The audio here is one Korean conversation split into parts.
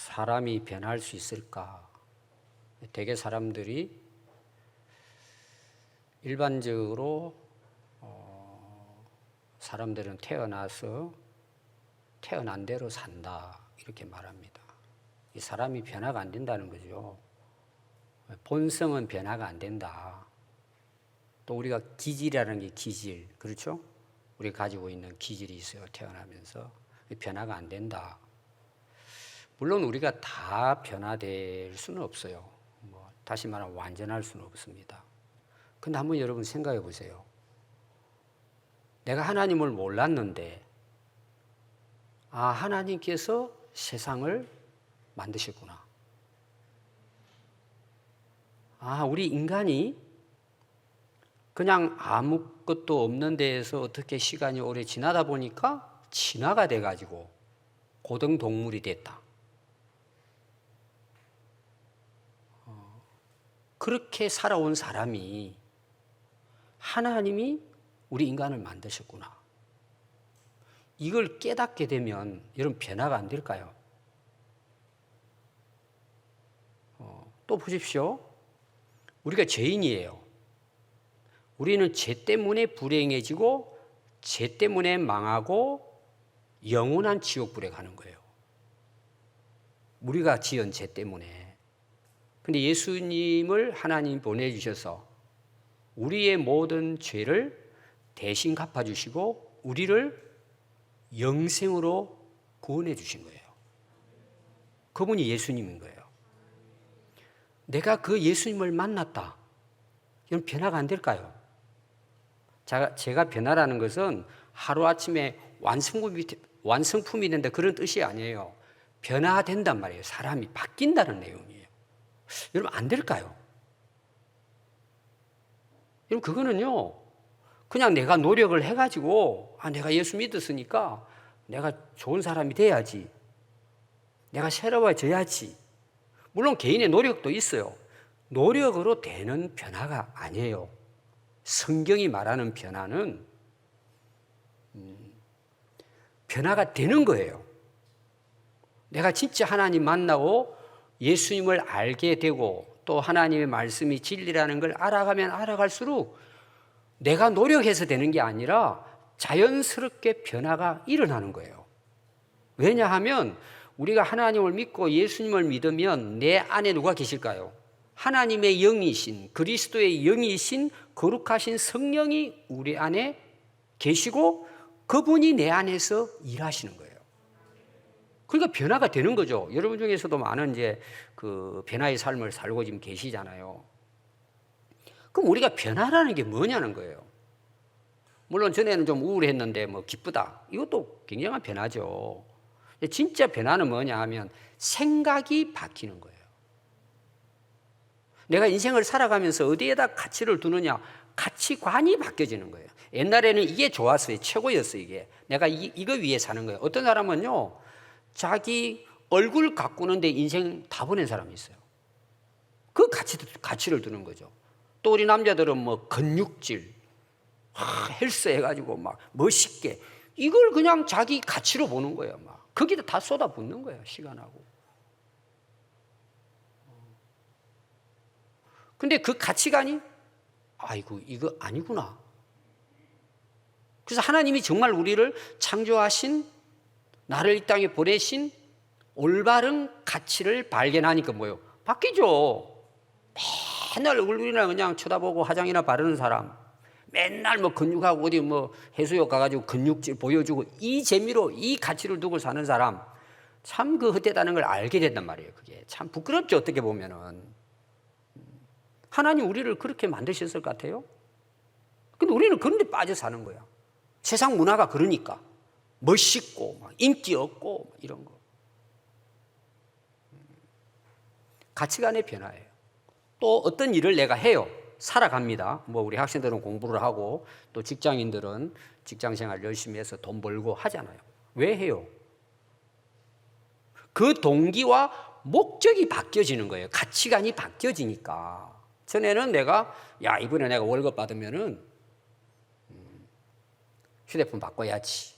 사람이 변할 수 있을까? 대개 사람들이 일반적으로 사람들은 태어나서 태어난 대로 산다 이렇게 말합니다. 이 사람이 변화가 안 된다는 거죠. 본성은 변화가 안 된다. 또 우리가 기질이라는 게 기질, 그렇죠? 우리가 가지고 있는 기질이 있어요. 태어나면서 변화가 안 된다. 물론 우리가 다 변화될 수는 없어요. 다시 말하면 완전할 수는 없습니다. 근데 한번 여러분 생각해 보세요. 내가 하나님을 몰랐는데, 하나님께서 세상을 만드셨구나. 우리 인간이 그냥 아무것도 없는 데에서 어떻게 시간이 오래 지나다 보니까 진화가 돼가지고 고등동물이 됐다. 그렇게 살아온 사람이 하나님이 우리 인간을 만드셨구나. 이걸 깨닫게 되면 여러분 변화가 안 될까요? 또 보십시오. 우리가 죄인이에요. 우리는 죄 때문에 불행해지고 죄 때문에 망하고 영원한 지옥불에 가는 거예요. 우리가 지은 죄 때문에. 근데 예수님을 하나님 보내주셔서 우리의 모든 죄를 대신 갚아주시고 우리를 영생으로 구원해 주신 거예요. 그분이 예수님인 거예요. 내가 그 예수님을 만났다. 이건 변화가 안 될까요? 제가 변화라는 것은 하루아침에 완성품이 된다 그런 뜻이 아니에요. 변화된단 말이에요. 사람이 바뀐다는 내용이에요. 여러분 안 될까요? 여러분 그거는요. 그냥 내가 노력을 해가지고 내가 예수 믿었으니까 내가 좋은 사람이 돼야지. 내가 새로워져야지. 물론 개인의 노력도 있어요. 노력으로 되는 변화가 아니에요. 성경이 말하는 변화는 변화가 되는 거예요. 내가 진짜 하나님 만나고 예수님을 알게 되고 또 하나님의 말씀이 진리라는 걸 알아가면 알아갈수록 내가 노력해서 되는 게 아니라 자연스럽게 변화가 일어나는 거예요. 왜냐하면 우리가 하나님을 믿고 예수님을 믿으면 내 안에 누가 계실까요? 하나님의 영이신 그리스도의 영이신 거룩하신 성령이 우리 안에 계시고 그분이 내 안에서 일하시는 거예요. 그러니까 변화가 되는 거죠. 여러분 중에서도 많은 이제 그 변화의 삶을 살고 지금 계시잖아요. 그럼 우리가 변화라는 게 뭐냐는 거예요. 물론 전에는 좀 우울했는데 기쁘다. 이것도 굉장한 변화죠. 진짜 변화는 뭐냐 하면 생각이 바뀌는 거예요. 내가 인생을 살아가면서 어디에다 가치를 두느냐, 가치관이 바뀌어지는 거예요. 옛날에는 이게 좋았어요. 최고였어요. 이게 내가 이거 위해 사는 거예요. 어떤 사람은요 자기 얼굴 가꾸는데 인생 다 보낸 사람이 있어요. 그 가치를 두는 거죠. 또 우리 남자들은 근육질, 헬스 해가지고 막 멋있게 이걸 그냥 자기 가치로 보는 거예요. 막 거기다 다 쏟아붓는 거예요. 시간하고. 근데 그 가치관이 이거 아니구나. 그래서 하나님이 정말 우리를 창조하신 나를 이 땅에 보내신 올바른 가치를 발견하니까 뭐예요? 바뀌죠. 맨날 얼굴이나 그냥 쳐다보고 화장이나 바르는 사람, 맨날 근육하고 어디 해수욕 가가지고 근육질 보여주고 이 재미로 이 가치를 두고 사는 사람 참 그 헛되다는 걸 알게 된단 말이에요. 그게 참 부끄럽죠. 어떻게 보면은 하나님 우리를 그렇게 만드셨을 것 같아요. 근데 우리는 그런 데 빠져 사는 거야. 세상 문화가 그러니까 멋있고 인기 없고 이런 거. 가치관의 변화예요. 또 어떤 일을 내가 해요. 살아갑니다. 우리 학생들은 공부를 하고 또 직장인들은 직장생활 열심히 해서 돈 벌고 하잖아요. 왜 해요? 그 동기와 목적이 바뀌어지는 거예요. 가치관이 바뀌어지니까. 전에는 내가 이번에 내가 월급 받으면은 휴대폰 바꿔야지.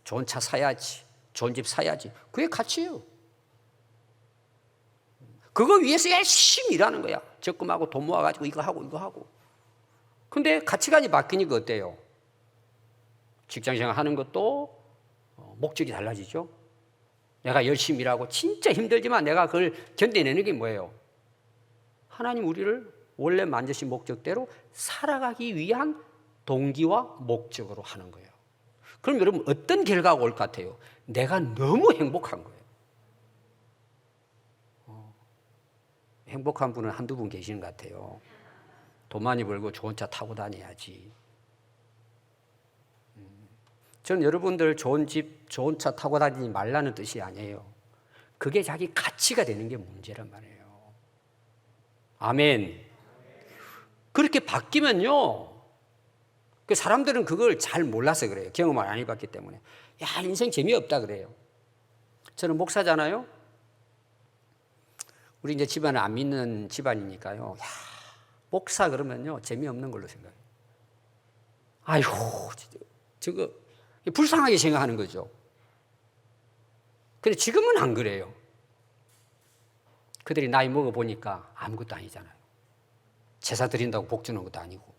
좋은 차 사야지. 좋은 집 사야지. 그게 가치예요. 그거 위해서 열심히 일하는 거야. 적금하고 돈 모아가지고 이거 하고. 근데 가치관이 바뀌니까 어때요? 직장생활 하는 것도 목적이 달라지죠. 내가 열심히 일하고 진짜 힘들지만 내가 그걸 견뎌내는 게 뭐예요? 하나님 우리를 원래 만드신 목적대로 살아가기 위한 동기와 목적으로 하는 거예요. 그럼 여러분 어떤 결과가 올 것 같아요? 내가 너무 행복한 거예요. 행복한 분은 한두 분 계시는 것 같아요. 돈 많이 벌고 좋은 차 타고 다녀야지. 저는 여러분들 좋은 집, 좋은 차 타고 다니지 말라는 뜻이 아니에요. 그게 자기 가치가 되는 게 문제란 말이에요. 아멘. 그렇게 바뀌면요, 그 사람들은 그걸 잘 몰라서 그래요. 경험을 안 해봤기 때문에. 야, 인생 재미없다 그래요. 저는 목사잖아요. 우리 이제 집안을 안 믿는 집안이니까요. 야, 목사 그러면요 재미없는 걸로 생각해요. 아이고, 저거 불쌍하게 생각하는 거죠. 근데 지금은 안 그래요. 그들이 나이 먹어보니까 아무것도 아니잖아요. 제사 드린다고 복 주는 것도 아니고.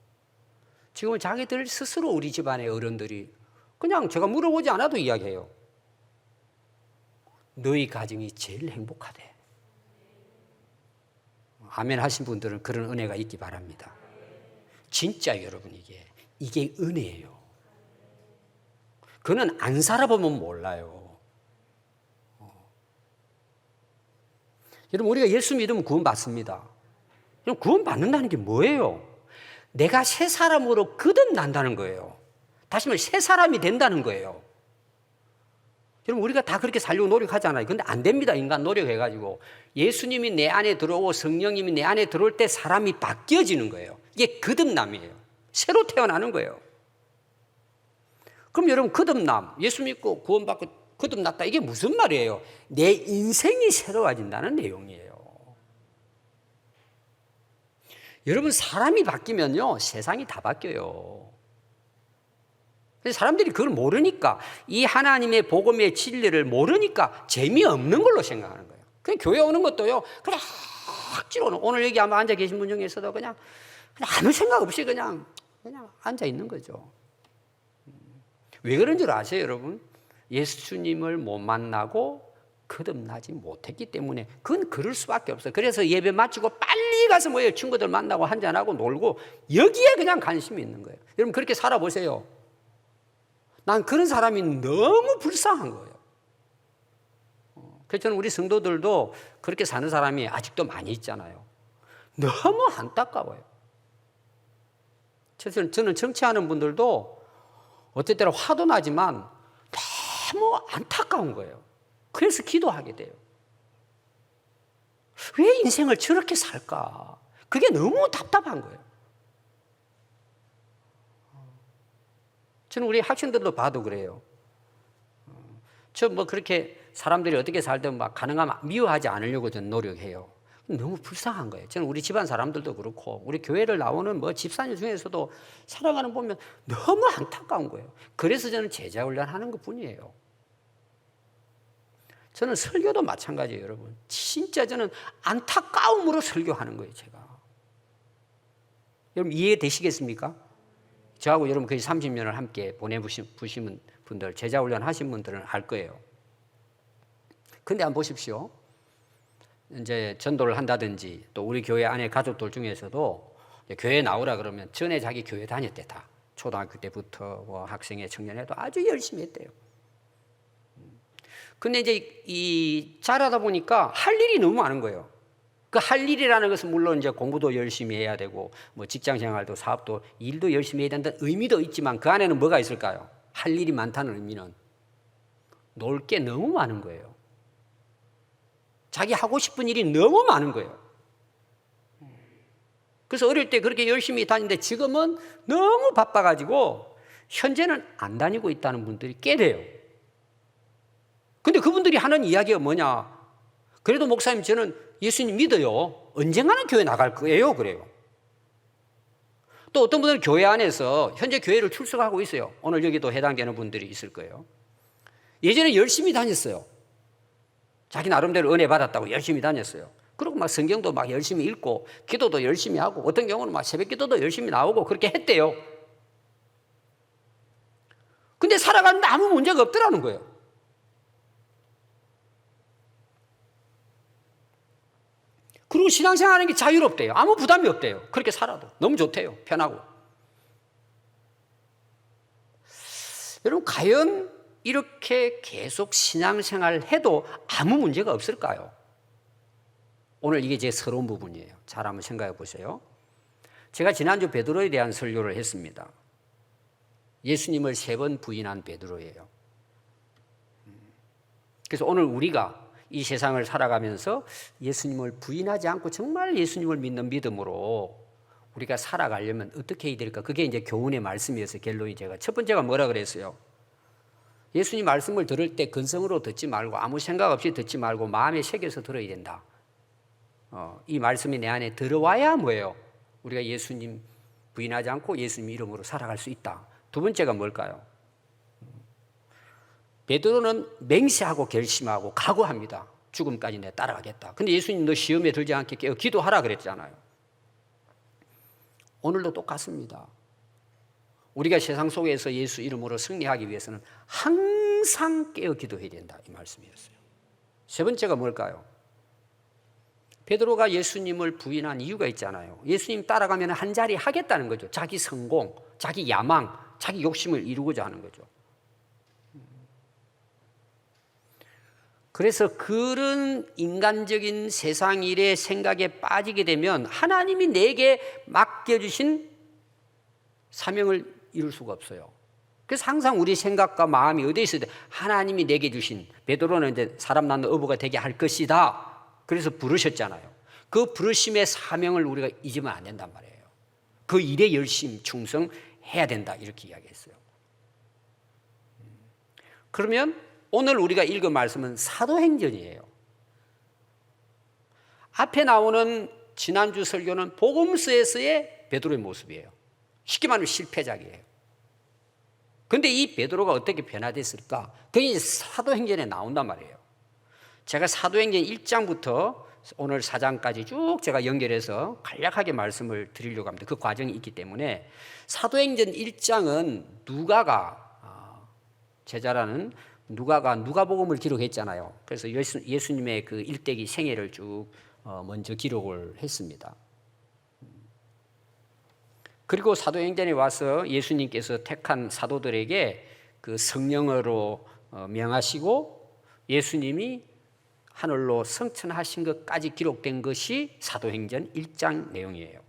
지금은 자기들 스스로 우리 집안의 어른들이 그냥 제가 물어보지 않아도 이야기해요. 너희 가정이 제일 행복하대. 아멘 하신 분들은 그런 은혜가 있기 바랍니다. 진짜 여러분 이게 은혜예요. 그는 안 살아보면 몰라요. 여러분 우리가 예수 믿으면 구원 받습니다. 그럼 구원 받는다는 게 뭐예요? 내가 새 사람으로 거듭난다는 거예요. 다시 말해 새 사람이 된다는 거예요. 여러분 우리가 다 그렇게 살려고 노력하잖아요. 근데 안 됩니다. 인간 노력해가지고. 예수님이 내 안에 들어오고 성령님이 내 안에 들어올 때 사람이 바뀌어지는 거예요. 이게 거듭남이에요. 새로 태어나는 거예요. 그럼 여러분 거듭남, 예수 믿고 구원받고 거듭났다, 이게 무슨 말이에요? 내 인생이 새로워진다는 내용이에요. 여러분 사람이 바뀌면요 세상이 다 바뀌어요. 사람들이 그걸 모르니까, 이 하나님의 복음의 진리를 모르니까 재미없는 걸로 생각하는 거예요. 그냥 교회 오는 것도요 그냥 억지로 오늘 여기 아마 앉아 계신 분 중에서도 그냥 아무 생각 없이 그냥 앉아 있는 거죠. 왜 그런 줄 아세요 여러분? 예수님을 못 만나고 거듭나지 못했기 때문에. 그건 그럴 수밖에 없어요. 그래서 예배 마치고 빨리 가서 뭐예요? 친구들 만나고 한잔하고 놀고 여기에 그냥 관심이 있는 거예요. 여러분 그렇게 살아보세요. 난 그런 사람이 너무 불쌍한 거예요. 그래서 저는 우리 성도들도 그렇게 사는 사람이 아직도 많이 있잖아요. 너무 안타까워요. 저는 정치하는 분들도 어떨 때는 화도 나지만 너무 안타까운 거예요. 그래서 기도하게 돼요. 왜 인생을 저렇게 살까? 그게 너무 답답한 거예요. 저는 우리 학생들도 봐도 그래요. 저 뭐 그렇게 사람들이 어떻게 살든 막 가능하면 미워하지 않으려고 저는 노력해요. 너무 불쌍한 거예요. 저는 우리 집안 사람들도 그렇고 우리 교회를 나오는 뭐 집사님 중에서도 살아가는 보면 너무 안타까운 거예요. 그래서 저는 제자 훈련하는 것뿐이에요. 저는 설교도 마찬가지예요, 여러분. 진짜 저는 안타까움으로 설교하는 거예요, 제가. 여러분 이해되시겠습니까? 저하고 여러분 거의 30년을 함께 보내보신 분들, 제자 훈련 하신 분들은 알 거예요. 근데 한번 보십시오. 이제 전도를 한다든지 또 우리 교회 안에 가족들 중에서도 교회 나오라 그러면 전에 자기 교회 다녔대 다. 초등학교 때부터 뭐 학생회 청년회도 아주 열심히 했대요. 근데 이제 이 자라다 보니까 할 일이 너무 많은 거예요. 그 할 일이라는 것은 물론 이제 공부도 열심히 해야 되고 뭐 직장 생활도 사업도 일도 열심히 해야 된다는 의미도 있지만 그 안에는 뭐가 있을까요? 할 일이 많다는 의미는 놀 게 너무 많은 거예요. 자기 하고 싶은 일이 너무 많은 거예요. 그래서 어릴 때 그렇게 열심히 다니는데 지금은 너무 바빠가지고 현재는 안 다니고 있다는 분들이 꽤 돼요. 근데 그분들이 하는 이야기가 뭐냐? 그래도 목사님 저는 예수님 믿어요. 언젠가는 교회 나갈 거예요. 그래요. 또 어떤 분들은 교회 안에서 현재 교회를 출석하고 있어요. 오늘 여기도 해당되는 분들이 있을 거예요. 예전에 열심히 다녔어요. 자기 나름대로 은혜 받았다고 열심히 다녔어요. 그리고 막 성경도 막 열심히 읽고 기도도 열심히 하고 어떤 경우는 막 새벽 기도도 열심히 나오고 그렇게 했대요. 근데 살아가는데 아무 문제가 없더라는 거예요. 그리고 신앙생활하는 게 자유롭대요. 아무 부담이 없대요. 그렇게 살아도 너무 좋대요. 편하고. 여러분, 과연 이렇게 계속 신앙생활을 해도 아무 문제가 없을까요? 오늘 이게 제 서러운 부분이에요. 잘 한번 생각해 보세요. 제가 지난주 베드로에 대한 설교를 했습니다. 예수님을 3번 부인한 베드로예요. 그래서 오늘 우리가 이 세상을 살아가면서 예수님을 부인하지 않고 정말 예수님을 믿는 믿음으로 우리가 살아가려면 어떻게 해야 될까? 그게 이제 교훈의 말씀이어서 결론이 제가 첫 번째가 뭐라 그랬어요? 예수님 말씀을 들을 때 근성으로 듣지 말고 아무 생각 없이 듣지 말고 마음에 새겨서 들어야 된다. 이 말씀이 내 안에 들어와야 뭐예요? 우리가 예수님 부인하지 않고 예수님 이름으로 살아갈 수 있다. 두 번째가 뭘까요? 베드로는 맹세하고 결심하고 각오합니다. 죽음까지 내가 따라가겠다. 근데 예수님 너 시험에 들지 않게 깨어 기도하라 그랬잖아요. 오늘도 똑같습니다. 우리가 세상 속에서 예수 이름으로 승리하기 위해서는 항상 깨어 기도해야 된다. 이 말씀이었어요. 세 번째가 뭘까요? 베드로가 예수님을 부인한 이유가 있잖아요. 예수님 따라가면 한 자리 하겠다는 거죠. 자기 성공, 자기 야망, 자기 욕심을 이루고자 하는 거죠. 그래서 그런 인간적인 세상 일의 생각에 빠지게 되면 하나님이 내게 맡겨주신 사명을 이룰 수가 없어요. 그래서 항상 우리 생각과 마음이 어디에 있어야 돼? 하나님이 내게 주신, 베드로는 이제 사람 낳는 어부가 되게 할 것이다. 그래서 부르셨잖아요. 그 부르심의 사명을 우리가 잊으면 안 된단 말이에요. 그 일에 열심, 충성해야 된다. 이렇게 이야기했어요. 그러면 오늘 우리가 읽은 말씀은 사도행전이에요. 앞에 나오는 지난주 설교는 복음서에서의 베드로의 모습이에요. 쉽게 말하면 실패작이에요. 그런데 이 베드로가 어떻게 변화됐을까? 그게 이제 사도행전에 나온단 말이에요. 제가 사도행전 1장부터 오늘 4장까지 쭉 제가 연결해서 간략하게 말씀을 드리려고 합니다. 그 과정이 있기 때문에 사도행전 1장은 누가가 제자라는 누가가 누가복음을 기록했잖아요. 그래서 예수님의 그 일대기 생애를 쭉 먼저 기록을 했습니다. 그리고 사도행전에 와서 예수님께서 택한 사도들에게 그 성령으로 명하시고 예수님이 하늘로 승천하신 것까지 기록된 것이 사도행전 1장 내용이에요.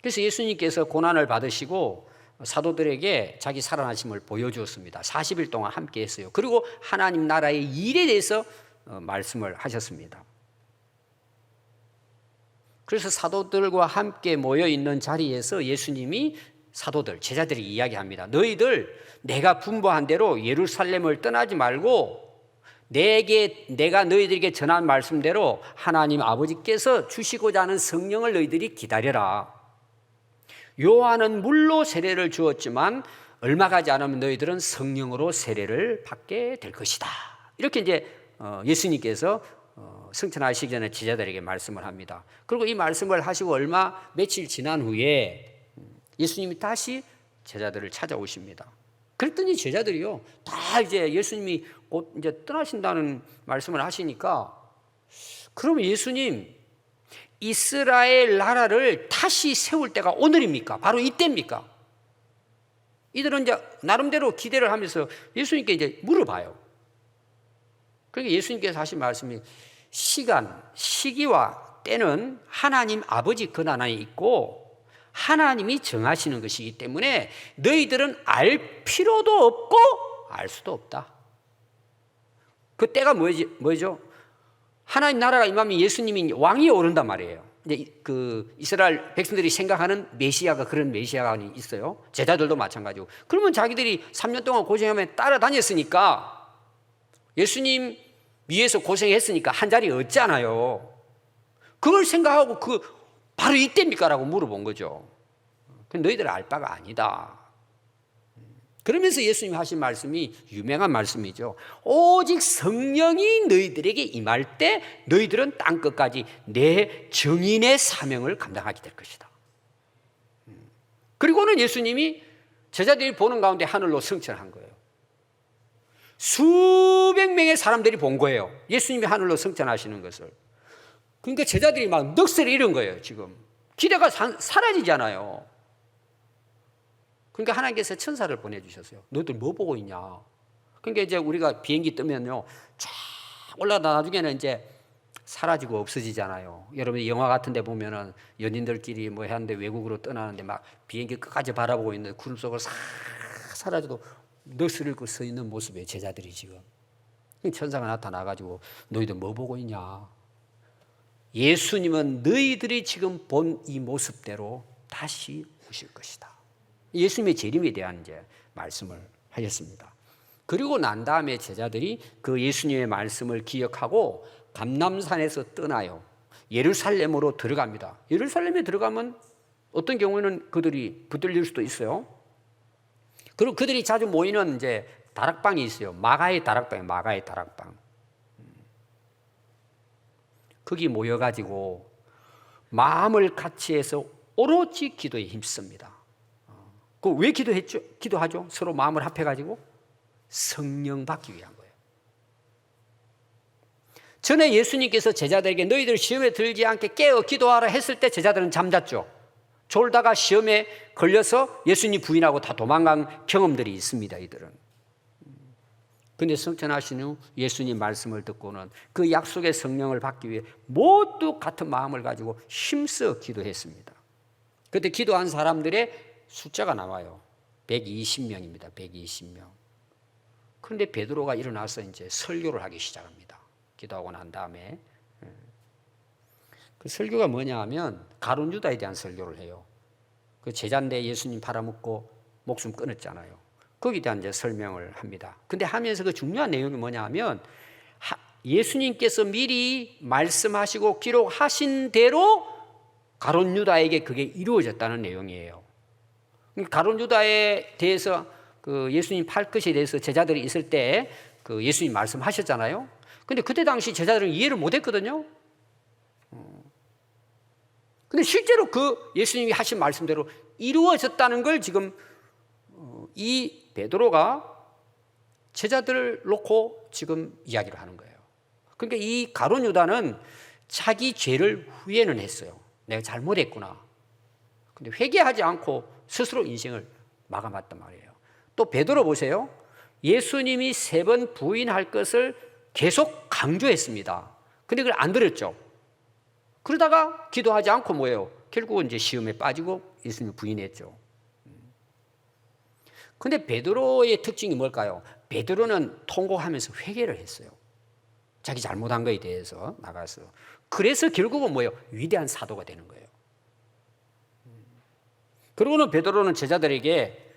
그래서 예수님께서 고난을 받으시고 사도들에게 자기 살아나심을 보여주었습니다. 40일 동안 함께 했어요. 그리고 하나님 나라의 일에 대해서 말씀을 하셨습니다. 그래서 사도들과 함께 모여있는 자리에서 예수님이 사도들, 제자들이 이야기합니다. 너희들 내가 분부한 대로 예루살렘을 떠나지 말고 내가 너희들에게 전한 말씀대로 하나님 아버지께서 주시고자 하는 성령을 너희들이 기다려라. 요한은 물로 세례를 주었지만 얼마 가지 않으면 너희들은 성령으로 세례를 받게 될 것이다. 이렇게 이제 예수님께서 승천하시기 전에 제자들에게 말씀을 합니다. 그리고 이 말씀을 하시고 며칠 지난 후에 예수님이 다시 제자들을 찾아오십니다. 그랬더니 제자들이요, 다 이제 예수님이 곧 이제 떠나신다는 말씀을 하시니까, 그러면 예수님, 이스라엘 나라를 다시 세울 때가 오늘입니까? 바로 이때입니까? 이들은 이제 나름대로 기대를 하면서 예수님께 이제 물어봐요. 그러니까 예수님께서 하신 말씀이 시기와 때는 하나님 아버지 권한에 있고 하나님이 정하시는 것이기 때문에 너희들은 알 필요도 없고 알 수도 없다. 그 때가 뭐죠? 하나님 나라가 임하면 예수님이 왕이 오른단 말이에요. 이제 그 이스라엘 백성들이 생각하는 메시아가 그런 메시아가 있어요. 제자들도 마찬가지고. 그러면 자기들이 3년 동안 고생하며 따라다녔으니까 예수님 위해서 고생했으니까 한 자리 얻잖아요. 그걸 생각하고 바로 이때입니까? 라고 물어본 거죠. 너희들 알 바가 아니다. 그러면서 예수님이 하신 말씀이 유명한 말씀이죠. 오직 성령이 너희들에게 임할 때 너희들은 땅끝까지 내 증인의 사명을 감당하게 될 것이다. 그리고는 예수님이 제자들이 보는 가운데 하늘로 승천한 거예요. 수백 명의 사람들이 본 거예요. 예수님이 하늘로 승천하시는 것을. 그러니까 제자들이 막 넋을 잃은 거예요. 지금 기대가 사라지잖아요. 그러니까 하나님께서 천사를 보내주셨어요. 너희들 뭐 보고 있냐? 그러니까 이제 우리가 비행기 뜨면요, 쫙 올라가 나중에는 이제 사라지고 없어지잖아요. 여러분 영화 같은 데 보면은 연인들끼리 뭐 하는데 외국으로 떠나는데 막 비행기 끝까지 바라보고 있는 구름 속으로 싹 사라져도 넋을 잃고 서 있는 모습이에요. 제자들이 지금. 천사가 나타나가지고 너희들 뭐 보고 있냐? 예수님은 너희들이 지금 본 이 모습대로 다시 오실 것이다. 예수님의 재림에 대한 이제 말씀을 하셨습니다. 그리고 난 다음에 제자들이 그 예수님의 말씀을 기억하고 감람산에서 떠나요. 예루살렘으로 들어갑니다. 예루살렘에 들어가면 어떤 경우에는 그들이 붙들릴 수도 있어요. 그리고 그들이 자주 모이는 이제 다락방이 있어요. 마가의 다락방, 마가의 다락방. 거기 모여가지고 마음을 같이 해서 오로지 기도에 힘씁니다. 그 왜 기도하죠? 서로 마음을 합해가지고 성령 받기 위한 거예요. 전에 예수님께서 제자들에게 너희들 시험에 들지 않게 깨어 기도하라 했을 때 제자들은 잠잤죠. 졸다가 시험에 걸려서 예수님 부인하고 다 도망간 경험들이 있습니다. 이들은. 그런데 승천하신 후 예수님 말씀을 듣고는 그 약속의 성령을 받기 위해 모두 같은 마음을 가지고 힘써 기도했습니다. 그때 기도한 사람들의 숫자가 나와요. 120명입니다. 120명. 그런데 베드로가 일어나서 이제 설교를 하기 시작합니다. 기도하고 난 다음에. 그 설교가 뭐냐 하면 가룟 유다에 대한 설교를 해요. 그 제자인데 예수님 팔아먹고 목숨 끊었잖아요. 거기에 대한 이제 설명을 합니다. 근데 하면서 그 중요한 내용이 뭐냐 하면 예수님께서 미리 말씀하시고 기록하신 대로 가룟 유다에게 그게 이루어졌다는 내용이에요. 가룟 유다에 대해서 그 예수님 팔 것에 대해서 제자들이 있을 때 그 예수님 말씀하셨잖아요. 근데 그때 당시 제자들은 이해를 못 했거든요. 근데 실제로 그 예수님이 하신 말씀대로 이루어졌다는 걸 지금 이 베드로가 제자들을 놓고 지금 이야기를 하는 거예요. 그러니까 이 가룟 유다는 자기 죄를 후회는 했어요. 내가 잘못했구나. 근데 회개하지 않고 스스로 인생을 마감했단 말이에요. 또 베드로 보세요. 예수님이 3번 부인할 것을 계속 강조했습니다. 근데 그걸 안 들었죠. 그러다가 기도하지 않고 뭐예요? 결국은 이제 시험에 빠지고 예수님을 부인했죠. 근데 베드로의 특징이 뭘까요? 베드로는 통곡하면서 회개를 했어요. 자기 잘못한 거에 대해서 나가서. 그래서 결국은 뭐예요? 위대한 사도가 되는 거예요. 그리고는 베드로는 제자들에게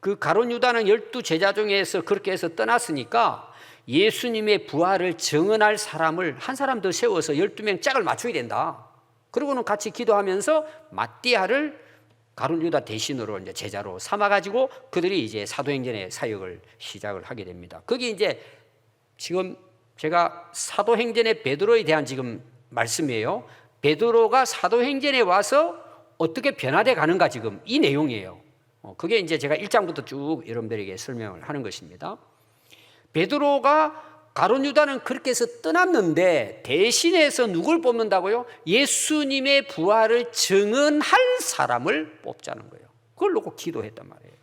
그 가룟 유다는 12제자 중에서 그렇게 해서 떠났으니까 예수님의 부활을 증언할 사람을 한 사람 더 세워서 12명 짝을 맞춰야 된다. 그리고는 같이 기도하면서 마띠아를 가룟 유다 대신으로 이제 제자로 삼아가지고 그들이 이제 사도행전의 사역을 시작을 하게 됩니다. 거기 이제 지금 제가 사도행전의 베드로에 대한 지금 말씀이에요. 베드로가 사도행전에 와서 어떻게 변화돼 가는가 지금 이 내용이에요. 그게 이제 제가 1장부터 쭉 여러분들에게 설명을 하는 것입니다. 베드로가 가룟 유다는 그렇게 해서 떠났는데 대신해서 누굴 뽑는다고요? 예수님의 부활을 증언할 사람을 뽑자는 거예요. 그걸 놓고 기도했단 말이에요.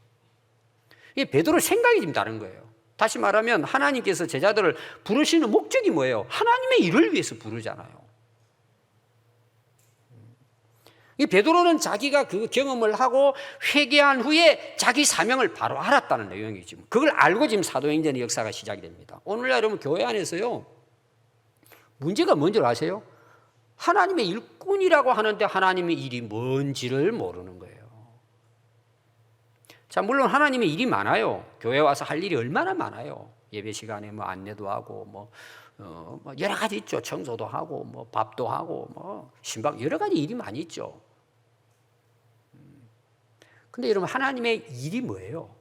이 베드로 생각이 좀 다른 거예요. 다시 말하면 하나님께서 제자들을 부르시는 목적이 뭐예요? 하나님의 일을 위해서 부르잖아요. 이 베드로는 자기가 그 경험을 하고 회개한 후에 자기 사명을 바로 알았다는 내용이 지금 그걸 알고 지금 사도행전의 역사가 시작이 됩니다. 오늘날 여러분 교회 안에서요 문제가 뭔지 아세요? 하나님의 일꾼이라고 하는데 하나님의 일이 뭔지를 모르는 거예요. 자, 물론 하나님의 일이 많아요. 교회 와서 할 일이 얼마나 많아요. 예배 시간에 뭐 안내도 하고 뭐 여러 가지 있죠. 청소도 하고 뭐 밥도 하고 뭐 신방 여러 가지 일이 많이 있죠. 근데 여러분 하나님의 일이 뭐예요?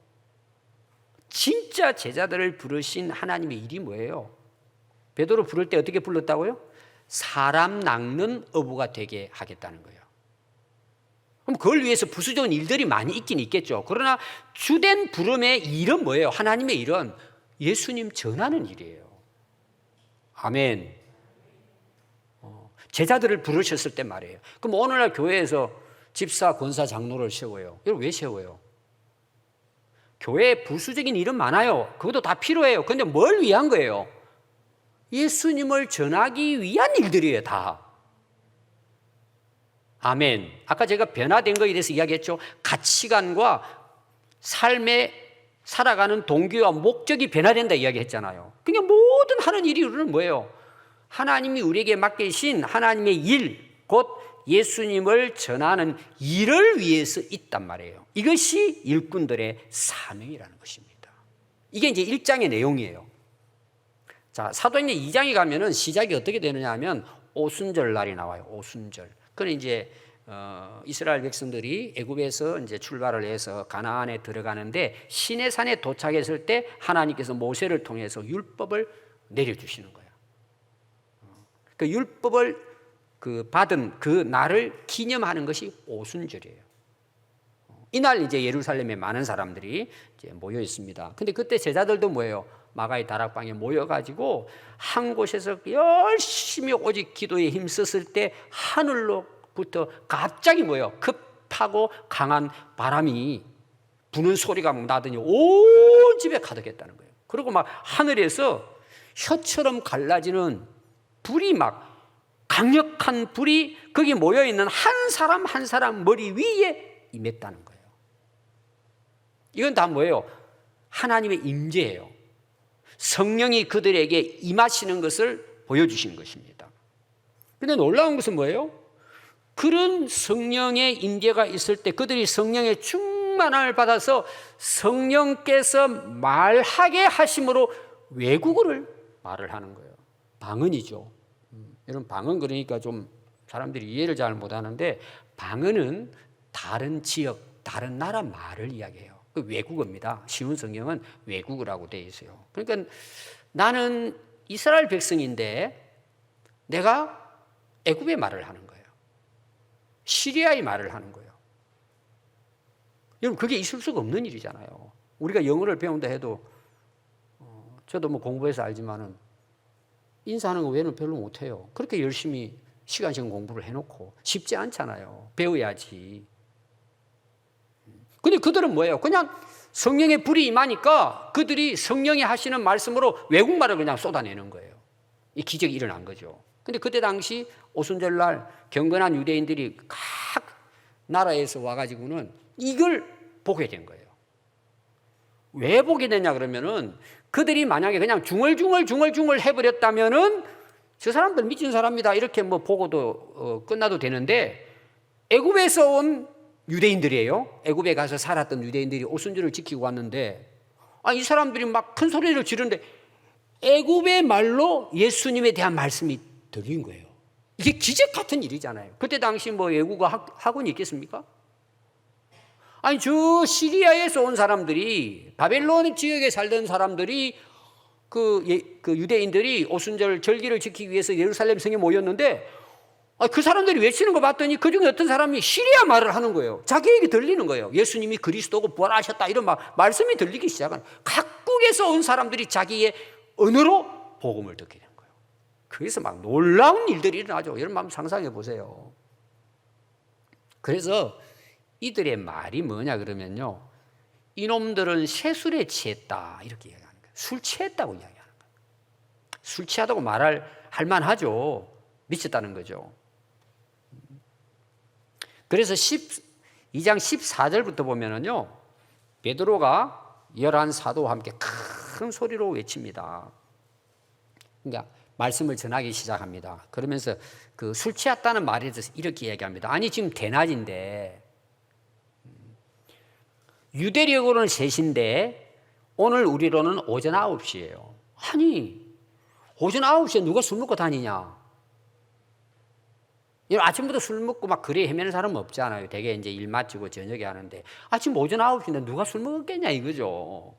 진짜 제자들을 부르신 하나님의 일이 뭐예요? 베드로 부를 때 어떻게 불렀다고요? 사람 낚는 어부가 되게 하겠다는 거예요. 그럼 그걸 위해서 부수적인 일들이 많이 있긴 있겠죠. 그러나 주된 부름의 일은 뭐예요? 하나님의 일은 예수님 전하는 일이에요. 아멘. 제자들을 부르셨을 때 말이에요. 그럼 오늘날 교회에서 집사, 권사, 장로를 세워요. 이걸 왜 세워요? 교회에 부수적인 일은 많아요. 그것도 다 필요해요. 그런데 뭘 위한 거예요? 예수님을 전하기 위한 일들이에요, 다. 아멘. 아까 제가 변화된 거에 대해서 이야기했죠. 가치관과 삶에 살아가는 동기와 목적이 변화된다 이야기했잖아요. 그러니까 모든 하는 일이 우리는 뭐예요? 하나님이 우리에게 맡기신 하나님의 일, 곧 예수님을 전하는 일을 위해서 있단 말이에요. 이것이 일꾼들의 사명이라는 것입니다. 이게 이제 1장의 내용이에요. 자, 사도행전 2장에 가면은 시작이 어떻게 되느냐 하면 오순절 날이 나와요. 오순절. 그건 이제 이스라엘 백성들이 애굽에서 이제 출발을 해서 가나안에 들어가는데 시내산에 도착했을 때 하나님께서 모세를 통해서 율법을 내려주시는 거예요. 그 율법을 받은 그 날을 기념하는 것이 오순절이에요. 이날 이제 예루살렘에 많은 사람들이 이제 모여 있습니다. 근데 그때 제자들도 뭐예요? 마가의 다락방에 모여가지고 한 곳에서 열심히 오직 기도에 힘썼을 때 하늘로부터 갑자기 뭐예요? 급하고 강한 바람이 부는 소리가 나더니 온 집에 가득했다는 거예요. 그리고 막 하늘에서 혀처럼 갈라지는 불이 막 강력한 불이 거기 모여있는 한 사람 한 사람 머리 위에 임했다는 거예요. 이건 다 뭐예요? 하나님의 임재예요. 성령이 그들에게 임하시는 것을 보여주신 것입니다. 그런데 놀라운 것은 뭐예요? 그런 성령의 임재가 있을 때 그들이 성령의 충만함을 받아서 성령께서 말하게 하심으로 외국어를 말을 하는 거예요. 방언이죠. 여러분, 방언 그러니까 좀 사람들이 이해를 잘 못하는데 방언은 다른 지역, 다른 나라 말을 이야기해요. 그 외국어입니다. 쉬운 성경은 외국어라고 되어 있어요. 그러니까 나는 이스라엘 백성인데 내가 애굽의 말을 하는 거예요. 시리아의 말을 하는 거예요. 여러분, 그게 있을 수가 없는 일이잖아요. 우리가 영어를 배운다 해도 저도 뭐 공부해서 알지만은 인사하는 거 외에는 별로 못해요. 그렇게 열심히 시간 공부를 해놓고 쉽지 않잖아요. 배워야지. 근데 그들은 뭐예요? 그냥 성령의 불이 임하니까 그들이 성령이 하시는 말씀으로 외국말을 그냥 쏟아내는 거예요. 이 기적이 일어난 거죠. 근데 그때 당시 오순절날 경건한 유대인들이 각 나라에서 와가지고는 이걸 보게 된 거예요. 왜 보게 되냐 그러면은 그들이 만약에 그냥 중얼중얼 해버렸다면은 저 사람들 미친 사람이다 이렇게 뭐 보고도 끝나도 되는데 애굽에서 온 유대인들이에요. 애굽에 가서 살았던 유대인들이 오순절을 지키고 왔는데 이 사람들이 막 큰 소리를 지르는데 애굽의 말로 예수님에 대한 말씀이 들린 거예요. 이게 기적 같은 일이잖아요. 그때 당시 뭐 외국어 학원이 있겠습니까? 아니 저 시리아에서 온 사람들이 바벨론 지역에 살던 사람들이 그 유대인들이 오순절 절기를 지키기 위해서 예루살렘 성에 모였는데 그 사람들이 외치는 거 봤더니 그중에 어떤 사람이 시리아 말을 하는 거예요. 자기에게 들리는 거예요. 예수님이 그리스도고 부활하셨다 이런 말씀이 들리기 시작하는 거예요. 각국에서 온 사람들이 자기의 언어로 복음을 듣게 된 거예요. 그래서 막 놀라운 일들이 일어나죠. 여러분 한번 상상해 보세요. 그래서 이들의 말이 뭐냐 그러면요, 이놈들은 쇠술에 취했다 이렇게 이야기하는 거예요. 술 취했다고 이야기하는 거예요. 술 취하다고 말할 만하죠. 미쳤다는 거죠. 그래서 2장 14절부터 보면은요, 베드로가 11 사도와 함께 큰 소리로 외칩니다. 그러니까 말씀을 전하기 시작합니다. 그러면서 그 술 취했다는 말에 대해서 이렇게 얘기합니다. 아니 지금 대낮인데 유대력으로는 3시인데 오늘 우리로는 오전 9시예요. 아니 오전 9시에 누가 술 먹고 다니냐? 아침부터 술 먹고 막 거리에 헤매는 사람은 없잖아요. 대개 이제 일 마치고 저녁에 하는데 지금 오전 9시인데 누가 술 먹었겠냐 이거죠.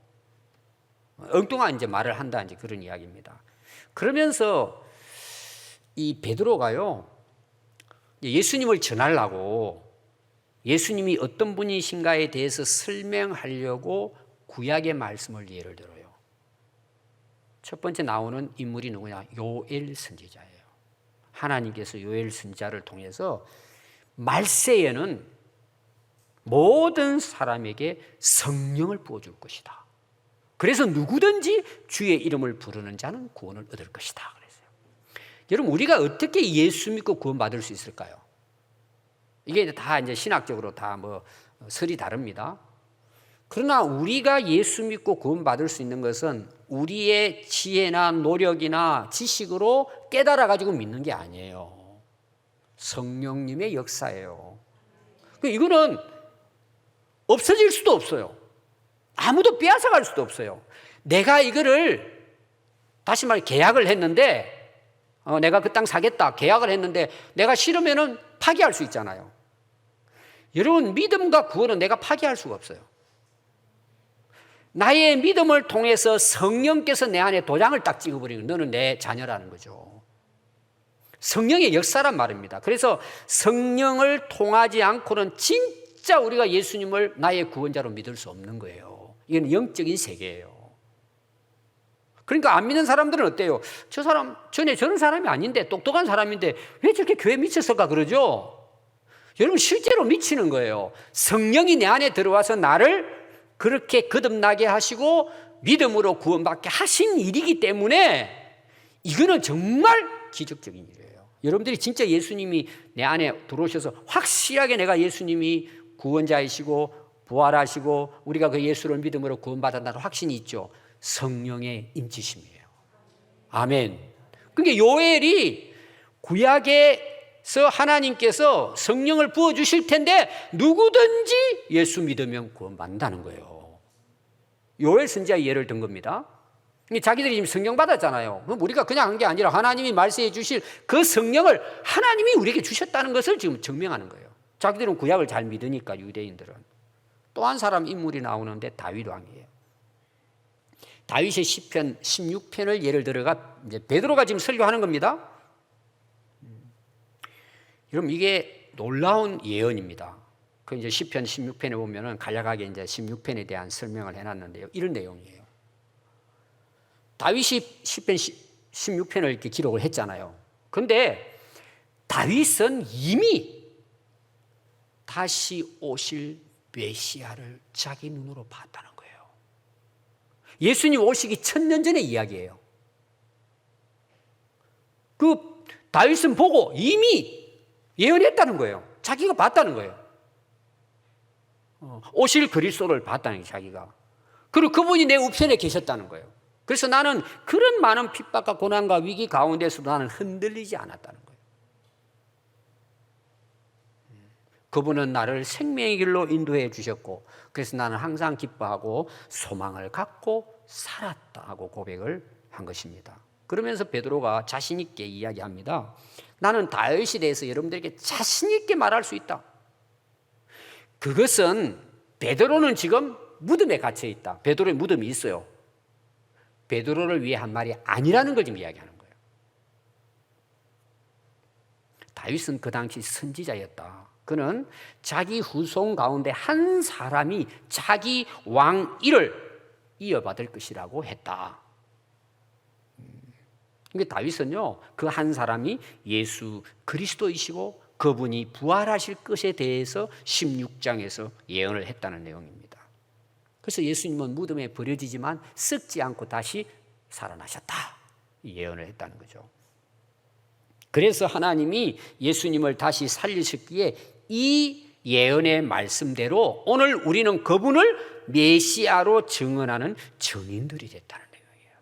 엉뚱한 이제 말을 한다 이제 그런 이야기입니다. 그러면서 이 베드로가요, 예수님을 전하려고 예수님이 어떤 분이신가에 대해서 설명하려고 구약의 말씀을 예를 들어요. 첫 번째 나오는 인물이 누구냐? 요엘 선지자예요. 하나님께서 요엘 선지자를 통해서 말세에는 모든 사람에게 성령을 부어줄 것이다. 그래서 누구든지 주의 이름을 부르는 자는 구원을 얻을 것이다. 그랬어요. 여러분, 우리가 어떻게 예수 믿고 구원받을 수 있을까요? 이게 다 이제 신학적으로 다 설이 다릅니다. 그러나 우리가 예수 믿고 구원받을 수 있는 것은 우리의 지혜나 노력이나 지식으로 깨달아 가지고 믿는 게 아니에요. 성령님의 역사예요. 이거는 없어질 수도 없어요. 아무도 빼앗아갈 수도 없어요. 내가 이거를 다시 말해 계약을 했는데 내가 그 땅 사겠다 계약을 했는데 내가 싫으면은 파기할 수 있잖아요. 여러분, 믿음과 구원은 내가 파기할 수가 없어요. 나의 믿음을 통해서 성령께서 내 안에 도장을 딱 찍어버리고 너는 내 자녀라는 거죠. 성령의 역사란 말입니다. 그래서 성령을 통하지 않고는 진짜 우리가 예수님을 나의 구원자로 믿을 수 없는 거예요. 이건 영적인 세계예요. 그러니까 안 믿는 사람들은 어때요? 저 사람 전에 저런 사람이 아닌데 똑똑한 사람인데 왜 저렇게 교회에 미쳤을까 그러죠? 여러분, 실제로 미치는 거예요. 성령이 내 안에 들어와서 나를 그렇게 거듭나게 하시고 믿음으로 구원받게 하신 일이기 때문에 이거는 정말 기적적인 일이에요. 여러분들이 진짜 예수님이 내 안에 들어오셔서 확실하게 내가 예수님이 구원자이시고 부활하시고 우리가 그 예수를 믿음으로 구원받았다는 확신이 있죠. 성령의 인치심이에요. 아멘. 그러니까 요엘이 구약에서 하나님께서 성령을 부어주실 텐데 누구든지 예수 믿으면 구원받는다는 거예요. 요엘 선지자의 예를 든 겁니다. 자기들이 지금 성령 받았잖아요. 그럼 우리가 그냥 한 게 아니라 하나님이 말씀해 주실 그 성령을 하나님이 우리에게 주셨다는 것을 지금 증명하는 거예요. 자기들은 구약을 잘 믿으니까. 유대인들은 또 한 사람 인물이 나오는데 다윗 왕이에요. 다윗의 시편 16편을 예를 들어가 이제 베드로가 지금 설교하는 겁니다. 여러분, 이게 놀라운 예언입니다. 그 이제 시편 16편에 보면은 간략하게 이제 16편에 대한 설명을 해놨는데요. 이런 내용이에요. 다윗이 시편 16편을 이렇게 기록을 했잖아요. 그런데 다윗은 이미 다시 오실 메시아를 자기 눈으로 봤다는 거예요. 예수님 오시기 1000년 전의 이야기예요. 그 다윗은 보고 이미 예언했다는 거예요. 자기가 봤다는 거예요. 오실 그리스도를 봤다는 거예요, 자기가. 그리고 그분이 내 우편에 계셨다는 거예요. 그래서 나는 그런 많은 핍박과 고난과 위기 가운데서도 나는 흔들리지 않았다는 거예요. 그분은 나를 생명의 길로 인도해 주셨고 그래서 나는 항상 기뻐하고 소망을 갖고 살았다고 고백을 한 것입니다. 그러면서 베드로가 자신 있게 이야기합니다. 나는 다윗에 대해서 여러분들에게 자신 있게 말할 수 있다. 그것은 베드로는 지금 무덤에 갇혀 있다. 베드로의 무덤이 있어요. 베드로를 위해 한 말이 아니라는 걸 지금 이야기하는 거예요. 다윗은 그 당시 선지자였다. 그는 자기 후손 가운데 한 사람이 자기 왕위를 이어받을 것이라고 했다. 그러니까 다윗은요, 그 한 사람이 예수 그리스도이시고 그분이 부활하실 것에 대해서 16장에서 예언을 했다는 내용입니다. 그래서 예수님은 무덤에 버려지지만 썩지 않고 다시 살아나셨다. 예언을 했다는 거죠. 그래서 하나님이 예수님을 다시 살리셨기에 이 예언의 말씀대로 오늘 우리는 그분을 메시아로 증언하는 증인들이 됐다는 내용이에요.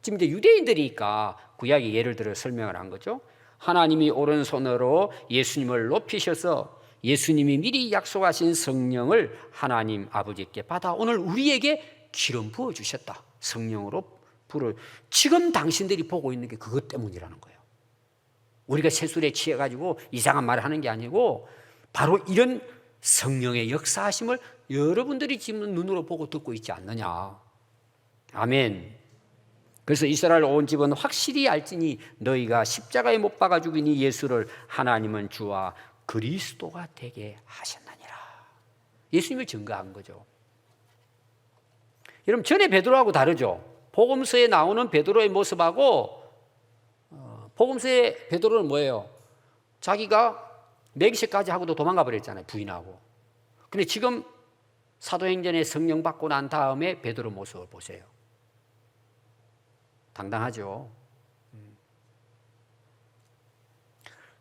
지금 이제 유대인들이니까 구약의 예를 들어 설명을 한 거죠. 하나님이 오른손으로 예수님을 높이셔서 예수님이 미리 약속하신 성령을 하나님 아버지께 받아 오늘 우리에게 기름 부어주셨다. 성령으로 불을. 지금 당신들이 보고 있는 게 그것 때문이라는 거예요. 우리가 세술에 취해가지고 이상한 말을 하는 게 아니고 바로 이런 성령의 역사하심을 여러분들이 지금 눈으로 보고 듣고 있지 않느냐. 아멘. 그래서 이스라엘 온 집은 확실히 알지니 너희가 십자가에 못 박아 죽인 이 예수를 하나님은 주와 그리스도가 되게 하셨느니라. 예수님을 증거한 거죠. 여러분, 전에 베드로하고 다르죠. 복음서에 나오는 베드로의 모습하고 복음서의 베드로는 뭐예요? 자기가 맹세까지 하고도 도망가 버렸잖아요. 부인하고. 근데 지금 사도행전에 성령 받고 난 다음에 베드로 모습을 보세요. 당당하죠.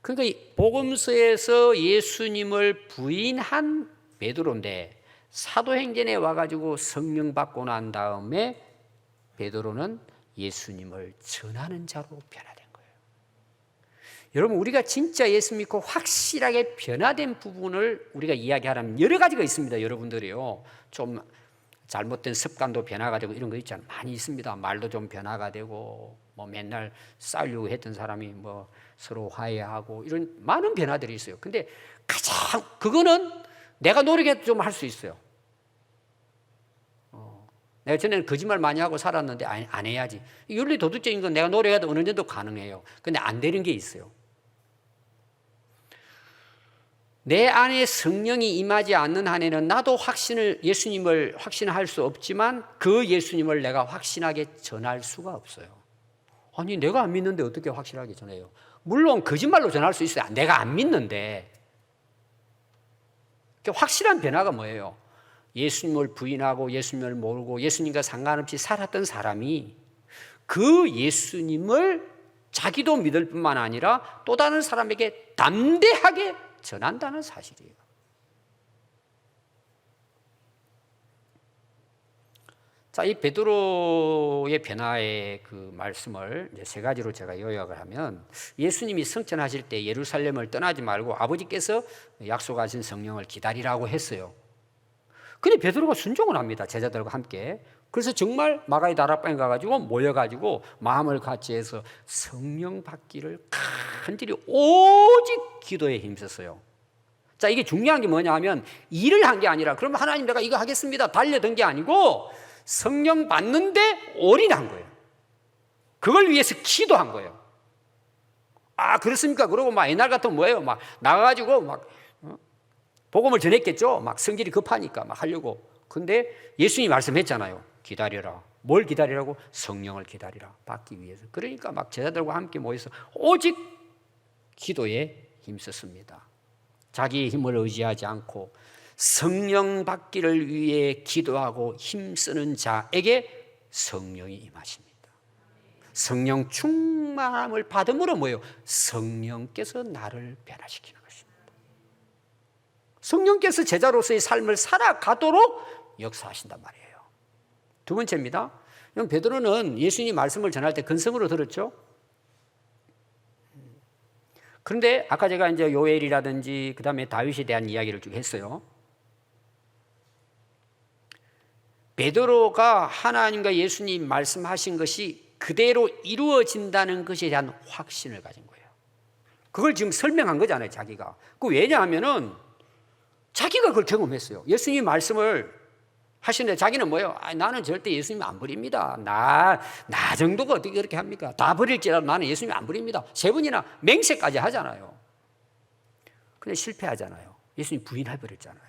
그러니까 이 복음서에서 예수님을 부인한 베드로인데 사도행전에 와가지고 성령 받고 난 다음에 베드로는 예수님을 전하는 자로 변화된 거예요. 여러분, 우리가 진짜 예수 믿고 확실하게 변화된 부분을 우리가 이야기하려면 여러 가지가 있습니다. 여러분들이요, 좀 잘못된 습관도 변화가 되고 이런 거 있잖아요. 많이 있습니다. 말도 좀 변화가 되고, 뭐 맨날 싸우려고 했던 사람이 뭐 서로 화해하고 이런 많은 변화들이 있어요. 근데 가장 그거는 내가 노력해도 좀 할 수 있어요. 내가 전에는 거짓말 많이 하고 살았는데 안 해야지. 윤리 도덕적인 건 내가 노력해도 어느 정도 가능해요. 근데 안 되는 게 있어요. 내 안에 성령이 임하지 않는 한에는 나도 예수님을 확신할 수 없지만 그 예수님을 내가 확신하게 전할 수가 없어요. 아니, 내가 안 믿는데 어떻게 확실하게 전해요? 물론 거짓말로 전할 수 있어요. 내가 안 믿는데. 확실한 변화가 뭐예요? 예수님을 부인하고 예수님을 모르고 예수님과 상관없이 살았던 사람이 그 예수님을 자기도 믿을 뿐만 아니라 또 다른 사람에게 담대하게 전한다는 사실이에요. 자, 이 베드로의 변화의 그 말씀을 이제 세 가지로 제가 요약을 하면, 예수님이 승천하실 때 예루살렘을 떠나지 말고 아버지께서 약속하신 성령을 기다리라고 했어요. 근데 베드로가 순종을 합니다. 제자들과 함께. 그래서 정말 마가의 다락방에 가가지고 모여가지고 마음을 같이 해서 성령 받기를 간절히 오직 기도에 힘썼어요. 자, 이게 중요한 게 뭐냐 하면 일을 한 게 아니라, 그럼 하나님 내가 이거 하겠습니다 달려든 게 아니고 성령 받는데 올인한 거예요. 그걸 위해서 기도한 거예요. 아, 그렇습니까? 그러고 막 옛날 같으면 뭐예요? 막 나가가지고 막 복음을 전했겠죠. 막 성질이 급하니까 막 하려고. 근데 예수님이 말씀했잖아요. 기다려라. 뭘 기다리라고? 성령을 기다리라. 받기 위해서. 그러니까 막 제자들과 함께 모여서 오직 기도에 힘썼습니다. 자기의 힘을 의지하지 않고 성령 받기를 위해 기도하고 힘쓰는 자에게 성령이 임하십니다. 성령 충만함을 받음으로 뭐예요? 성령께서 나를 변화시키는 것입니다. 성령께서 제자로서의 삶을 살아가도록 역사하신단 말이에요. 두 번째입니다. 베드로는 예수님 말씀을 전할 때 근성으로 들었죠. 그런데 아까 제가 이제 요엘이라든지 그 다음에 다윗에 대한 이야기를 쭉 했어요. 베드로가 하나님과 예수님 말씀하신 것이 그대로 이루어진다는 것에 대한 확신을 가진 거예요. 그걸 지금 설명한 거잖아요, 자기가. 왜냐하면은 자기가 그걸 경험했어요. 예수님 말씀을 하시는데 자기는 뭐예요? 나는 절대 예수님 안 버립니다. 나 정도가 어떻게 그렇게 합니까? 다 버릴지라도 나는 예수님 안 버립니다. 3번이나 맹세까지 하잖아요. 근데 실패하잖아요. 예수님 부인해버렸잖아요.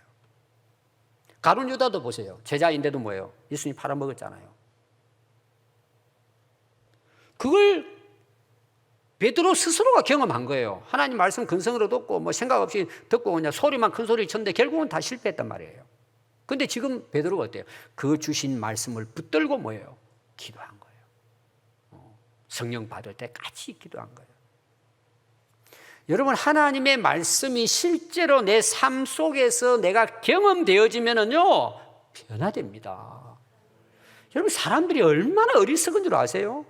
가룟 유다도 보세요. 제자인데도 뭐예요? 예수님 팔아먹었잖아요. 그걸 베드로 스스로가 경험한 거예요. 하나님 말씀 근성으로 듣고 뭐 생각 없이 듣고 그냥 소리만 큰 소리 쳤는데 결국은 다 실패했단 말이에요. 근데 지금 베드로가 어때요? 그 주신 말씀을 붙들고 뭐예요? 기도한 거예요. 성령 받을 때까지 기도한 거예요. 여러분, 하나님의 말씀이 실제로 내 삶 속에서 내가 경험되어지면은요, 변화됩니다. 여러분, 사람들이 얼마나 어리석은 줄 아세요?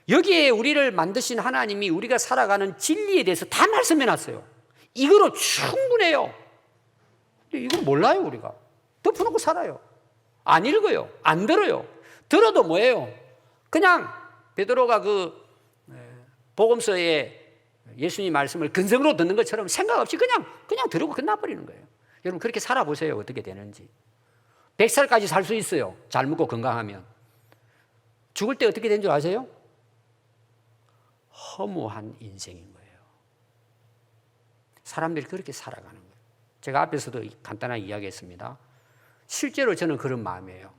여기에 우리를 만드신 하나님이 우리가 살아가는 진리에 대해서 다 말씀해 놨어요. 이거로 충분해요. 근데 이건 몰라요, 우리가. 덮어놓고 살아요. 안 읽어요. 안 들어요. 들어도 뭐예요? 그냥 베드로가 그 복음서에 예수님 말씀을 근성으로 듣는 것처럼 생각 없이 그냥 들으고 끝나버리는 거예요. 여러분, 그렇게 살아보세요. 어떻게 되는지. 100살까지 살 수 있어요. 잘 먹고 건강하면. 죽을 때 어떻게 된 줄 아세요? 허무한 인생인 거예요. 사람들이 그렇게 살아가는 거예요. 제가 앞에서도 간단하게 이야기했습니다. 실제로 저는 그런 마음이에요.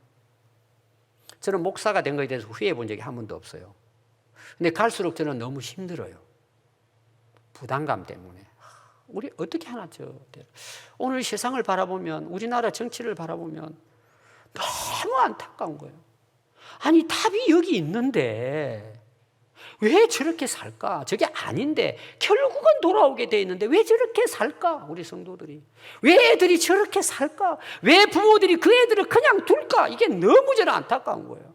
저는 목사가 된 것에 대해서 후회해 본 적이 한 번도 없어요. 근데 갈수록 저는 너무 힘들어요. 부담감 때문에. 우리 어떻게 하나 오늘 세상을 바라보면, 우리나라 정치를 바라보면 너무 안타까운 거예요. 아니, 답이 여기 있는데 왜 저렇게 살까? 저게 아닌데 결국은 돌아오게 돼 있는데 왜 저렇게 살까? 우리 성도들이 왜 애들이 저렇게 살까? 왜 부모들이 그 애들을 그냥 둘까? 이게 너무 저는 안타까운 거예요.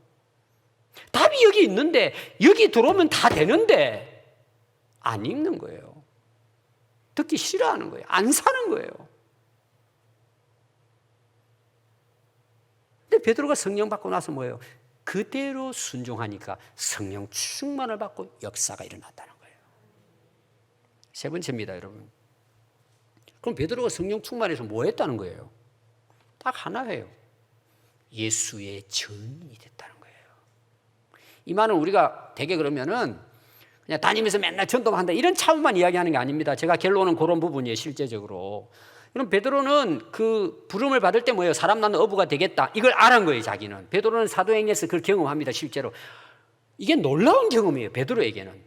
답이 여기 있는데, 여기 들어오면 다 되는데 안 읽는 거예요. 듣기 싫어하는 거예요. 안 사는 거예요. 근데 베드로가 성령 받고 나서 뭐예요? 그대로 순종하니까 성령 충만을 받고 역사가 일어났다는 거예요. 세 번째입니다, 여러분. 그럼 베드로가 성령 충만해서 뭐 했다는 거예요? 딱 하나예요. 예수의 증인이 됐다는 거예요. 이 말은 우리가 되게 그러면은 그냥 다니면서 맨날 전도만 한다 이런 차원만 이야기하는 게 아닙니다. 제가 결론은 그런 부분이에요, 실제적으로. 그럼 베드로는 그 부름을 받을 때 뭐예요? 사람 낳는 어부가 되겠다. 이걸 알은 거예요, 자기는. 베드로는 사도행전에서 그걸 경험합니다, 실제로. 이게 놀라운 경험이에요, 베드로에게는.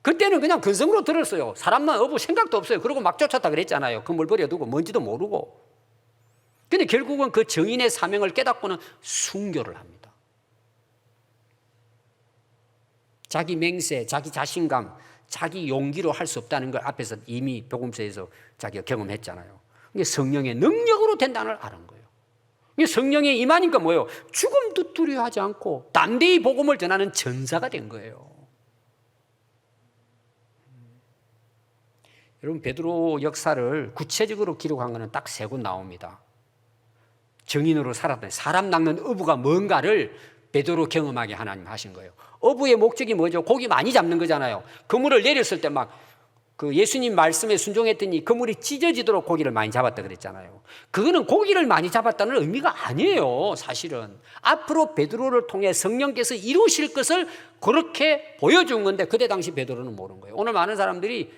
그때는 그냥 근성으로 들었어요. 사람 낳는 어부 생각도 없어요. 그러고 막 쫓았다 그랬잖아요. 그물 버려두고 뭔지도 모르고. 근데 결국은 그 정인의 사명을 깨닫고는 순교를 합니다. 자기 맹세, 자기 자신감, 자기 용기로 할 수 없다는 걸 앞에서 이미 복음서에서 자기가 경험했잖아요. 이게 성령의 능력으로 된다는 걸 아는 거예요. 이게 성령의 임하니까 뭐예요? 죽음도 두려워하지 않고 담대히 복음을 전하는 전사가 된 거예요. 여러분, 베드로 역사를 구체적으로 기록한 것은 딱 3곳 나옵니다. 정인으로 살았던 사람 낚는 어부가 뭔가를 베드로 경험하게 하나님 하신 거예요. 어부의 목적이 뭐죠? 고기 많이 잡는 거잖아요. 그물을 내렸을 때 막 그 예수님 말씀에 순종했더니 그물이 찢어지도록 고기를 많이 잡았다 그랬잖아요. 그거는 고기를 많이 잡았다는 의미가 아니에요, 사실은. 앞으로 베드로를 통해 성령께서 이루실 것을 그렇게 보여준 건데 그때 당시 베드로는 모르는 거예요. 오늘 많은 사람들이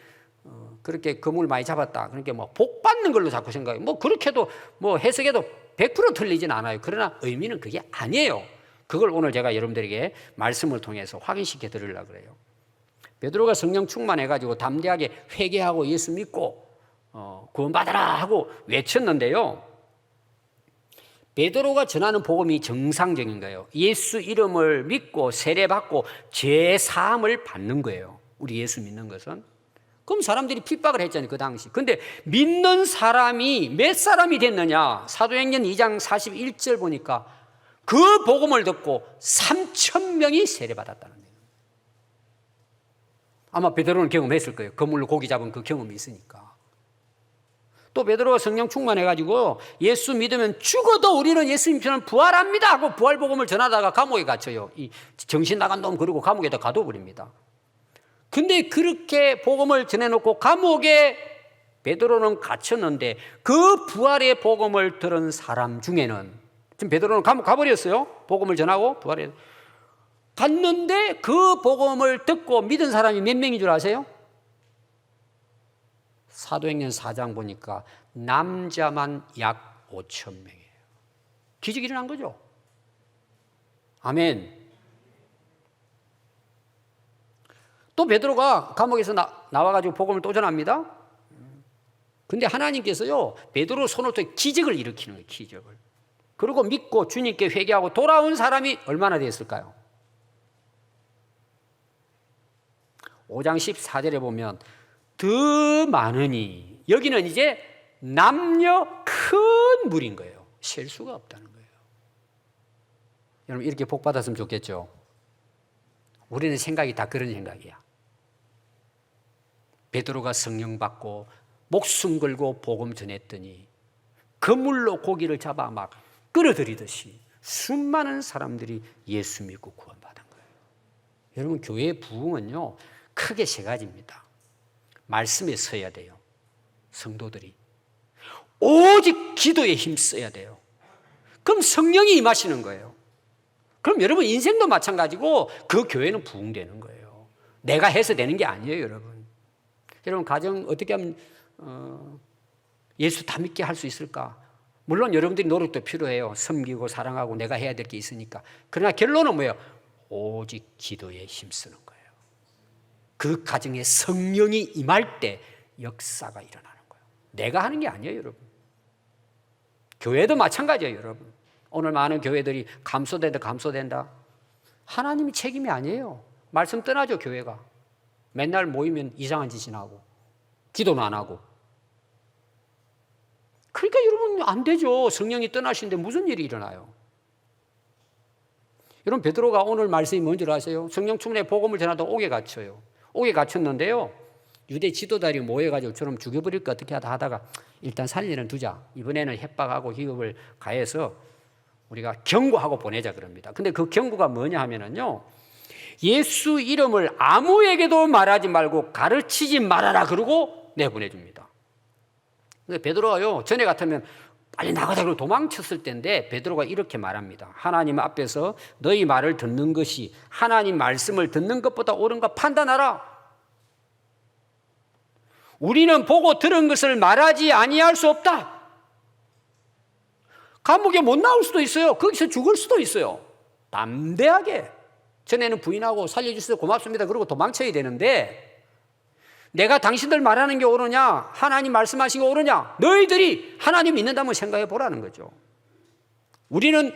그렇게 그물 많이 잡았다, 그러니까 뭐 복 받는 걸로 자꾸 생각해요. 뭐 그렇게도 뭐 해석해도 100% 틀리진 않아요. 그러나 의미는 그게 아니에요. 그걸 오늘 제가 여러분들에게 말씀을 통해서 확인시켜 드리려고 그래요. 베드로가 성령 충만해가지고 담대하게 회개하고 예수 믿고 구원받아라 하고 외쳤는데요. 베드로가 전하는 복음이 정상적인 거예요. 예수 이름을 믿고 세례받고 죄 사함을 받는 거예요. 우리 예수 믿는 것은. 그럼 사람들이 핍박을 했잖아요, 그 당시. 근데 믿는 사람이 몇 사람이 됐느냐? 사도행전 2장 41절 보니까 그 복음을 듣고 3,000명이 세례받았다는 거예요. 아마 베드로는 경험했을 거예요. 그물로 고기 잡은 그 경험이 있으니까. 또 베드로가 성령 충만해가지고 예수 믿으면 죽어도 우리는 예수님처럼 부활합니다 하고 부활 복음을 전하다가 감옥에 갇혀요. 이 정신 나간 놈 그러고 감옥에다 가둬버립니다. 근데 그렇게 복음을 전해놓고 감옥에 베드로는 갇혔는데 그 부활의 복음을 들은 사람 중에는, 지금 베드로는 감옥 가버렸어요. 복음을 전하고 부활해 갔는데 그 복음을 듣고 믿은 사람이 몇 명인 줄 아세요? 사도행전 4장 보니까 남자만 약 5,000명이에요. 기적이 일어난 거죠. 아멘. 또 베드로가 감옥에서 나와가지고 복음을 또 전합니다. 근데 하나님께서요, 베드로 손을 통해 기적을 일으키는 거예요, 기적을. 그리고 믿고 주님께 회개하고 돌아온 사람이 얼마나 됐을까요? 5장 14절에 보면 더 많으니, 여기는 이제 남녀 큰 물인 거예요. 셀 수가 없다는 거예요. 여러분, 이렇게 복 받았으면 좋겠죠. 우리는 생각이 다 그런 생각이야. 베드로가 성령 받고 목숨 걸고 복음 전했더니 그물로 고기를 잡아 막 끌어들이듯이 수많은 사람들이 예수 믿고 구원받은 거예요. 여러분, 교회의 부흥은요, 크게 3가지입니다. 말씀에 서야 돼요. 성도들이. 오직 기도에 힘써야 돼요. 그럼 성령이 임하시는 거예요. 그럼 여러분 인생도 마찬가지고 그 교회는 부흥되는 거예요. 내가 해서 되는 게 아니에요, 여러분. 여러분 가정 어떻게 하면 예수 다 믿게 할 수 있을까? 물론 여러분들이 노력도 필요해요. 섬기고 사랑하고 내가 해야 될 게 있으니까. 그러나 결론은 뭐예요? 오직 기도에 힘쓰는 거예요. 그 가정에 성령이 임할 때 역사가 일어나는 거예요. 내가 하는 게 아니에요, 여러분. 교회도 마찬가지예요, 여러분. 오늘 많은 교회들이 감소된다. 하나님이 책임이 아니에요. 말씀 떠나죠, 교회가. 맨날 모이면 이상한 짓이나 하고 기도는 안 하고. 그러니까 여러분 안 되죠. 성령이 떠나시는데 무슨 일이 일어나요? 여러분 베드로가 오늘 말씀이 뭔 줄 아세요? 성령 충만에 복음을 전하다 옥에 갇혀요. 옥에 갇혔는데요, 유대 지도자들이 모여가지고 저놈 죽여버릴까 어떻게 하다가 일단 살리는 두자. 이번에는 협박하고 희업을 가해서 우리가 경고하고 보내자 그럽니다. 근데 그 경고가 뭐냐 하면은요, 예수 이름을 아무에게도 말하지 말고 가르치지 말아라 그러고 내보내줍니다. 근데 베드로가요, 전에 같으면 빨리 나가자 그러고 도망쳤을 때인데 베드로가 이렇게 말합니다. 하나님 앞에서 너희 말을 듣는 것이 하나님 말씀을 듣는 것보다 옳은가 판단하라. 우리는 보고 들은 것을 말하지 아니할 수 없다. 감옥에 못 나올 수도 있어요. 거기서 죽을 수도 있어요. 담대하게. 전에는 부인하고 살려주셔서 고맙습니다 그러고 도망쳐야 되는데, 내가 당신들 말하는 게 옳으냐, 하나님 말씀하신 게 옳으냐, 너희들이 하나님 믿는다면 생각해 보라는 거죠. 우리는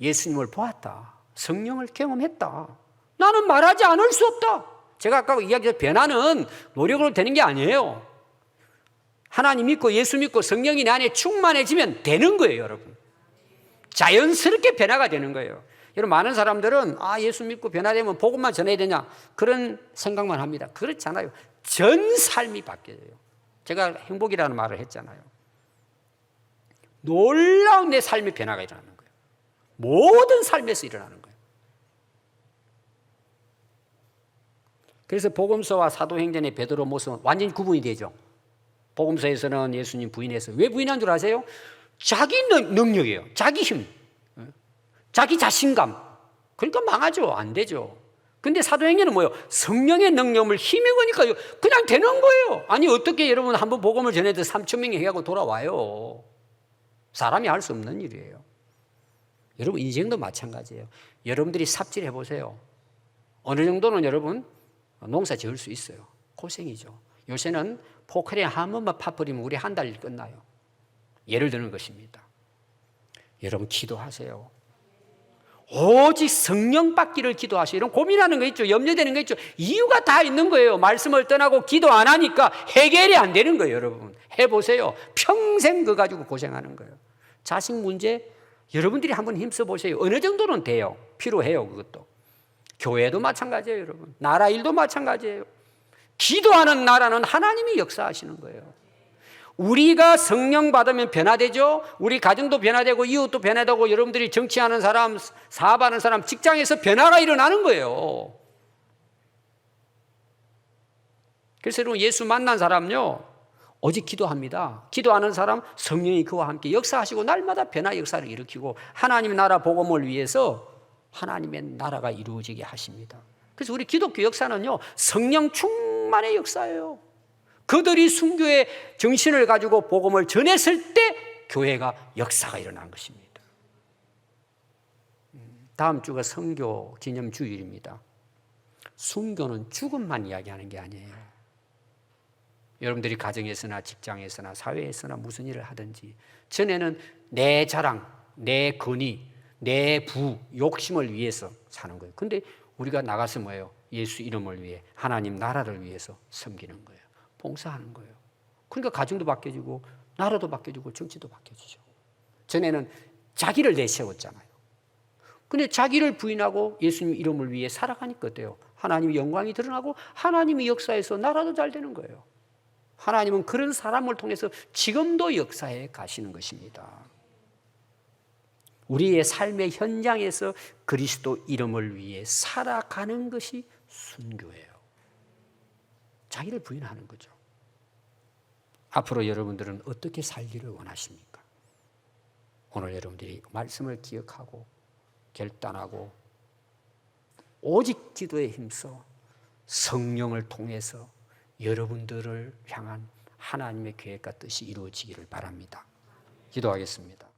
예수님을 보았다. 성령을 경험했다. 나는 말하지 않을 수 없다. 제가 아까 이야기했던 변화는 노력으로 되는 게 아니에요. 하나님 믿고 예수 믿고 성령이 내 안에 충만해지면 되는 거예요, 여러분. 자연스럽게 변화가 되는 거예요. 여러분 많은 사람들은 예수 믿고 변화되면 복음만 전해야 되냐 그런 생각만 합니다. 그렇지 않아요. 전 삶이 바뀌어요. 제가 행복이라는 말을 했잖아요. 놀라운 내 삶의 변화가 일어나는 거예요. 모든 삶에서 일어나는 거예요. 그래서 복음서와 사도행전의 베드로 모습은 완전히 구분이 되죠. 복음서에서는 예수님 부인해서 왜 부인한 줄 아세요? 자기 능력이에요. 자기 힘, 자기 자신감. 그러니까 망하죠. 안 되죠. 근데 사도행전은 뭐예요? 성령의 능력을 힘입으니까 그냥 되는 거예요. 아니 어떻게 여러분 한번 복음을 전해도 3,000명이 해가고 돌아와요. 사람이 할 수 없는 일이에요. 여러분 인생도 마찬가지예요. 여러분들이 삽질해 보세요. 어느 정도는 여러분 농사 지을 수 있어요. 고생이죠. 요새는 포크레인 한 번만 파버리면 우리 한 달 끝나요. 예를 드는 것입니다. 여러분 기도하세요. 오직 성령 받기를 기도하세요. 이런 고민하는 거 있죠. 염려되는 거 있죠. 이유가 다 있는 거예요. 말씀을 떠나고 기도 안 하니까 해결이 안 되는 거예요. 여러분 해보세요. 평생 그거 가지고 고생하는 거예요. 자식 문제 여러분들이 한번 힘써 보세요. 어느 정도는 돼요. 필요해요. 그것도. 교회도 마찬가지예요. 여러분 나라 일도 마찬가지예요. 기도하는 나라는 하나님이 역사하시는 거예요. 우리가 성령 받으면 변화되죠. 우리 가정도 변화되고 이웃도 변화되고 여러분들이 정치하는 사람, 사업하는 사람, 직장에서 변화가 일어나는 거예요. 그래서 여러분 예수 만난 사람요 오직 기도합니다. 기도하는 사람 성령이 그와 함께 역사하시고 날마다 변화 역사를 일으키고 하나님의 나라 복음을 위해서 하나님의 나라가 이루어지게 하십니다. 그래서 우리 기독교 역사는요 성령 충만의 역사예요. 그들이 순교의 정신을 가지고 복음을 전했을 때 교회가 역사가 일어난 것입니다. 다음 주가 선교 기념 주일입니다. 순교는 죽음만 이야기하는 게 아니에요. 여러분들이 가정에서나 직장에서나 사회에서나 무슨 일을 하든지 전에는 내 자랑, 내 권위, 내 부, 욕심을 위해서 사는 거예요. 근데 우리가 나가서 뭐예요? 예수 이름을 위해 하나님 나라를 위해서 섬기는 거예요. 봉사하는 거예요. 그러니까 가정도 바뀌어지고 나라도 바뀌어지고 정치도 바뀌어지죠. 전에는 자기를 내세웠잖아요. 근데 자기를 부인하고 예수님 이름을 위해 살아가니까 어때요? 하나님의 영광이 드러나고 하나님의 역사에서 나라도 잘 되는 거예요. 하나님은 그런 사람을 통해서 지금도 역사해 가시는 것입니다. 우리의 삶의 현장에서 그리스도 이름을 위해 살아가는 것이 순교예요. 자기를 부인하는 거죠. 앞으로 여러분들은 어떻게 살기를 원하십니까? 오늘 여러분들이 말씀을 기억하고 결단하고 오직 기도에 힘써 성령을 통해서 여러분들을 향한 하나님의 계획과 뜻이 이루어지기를 바랍니다. 기도하겠습니다.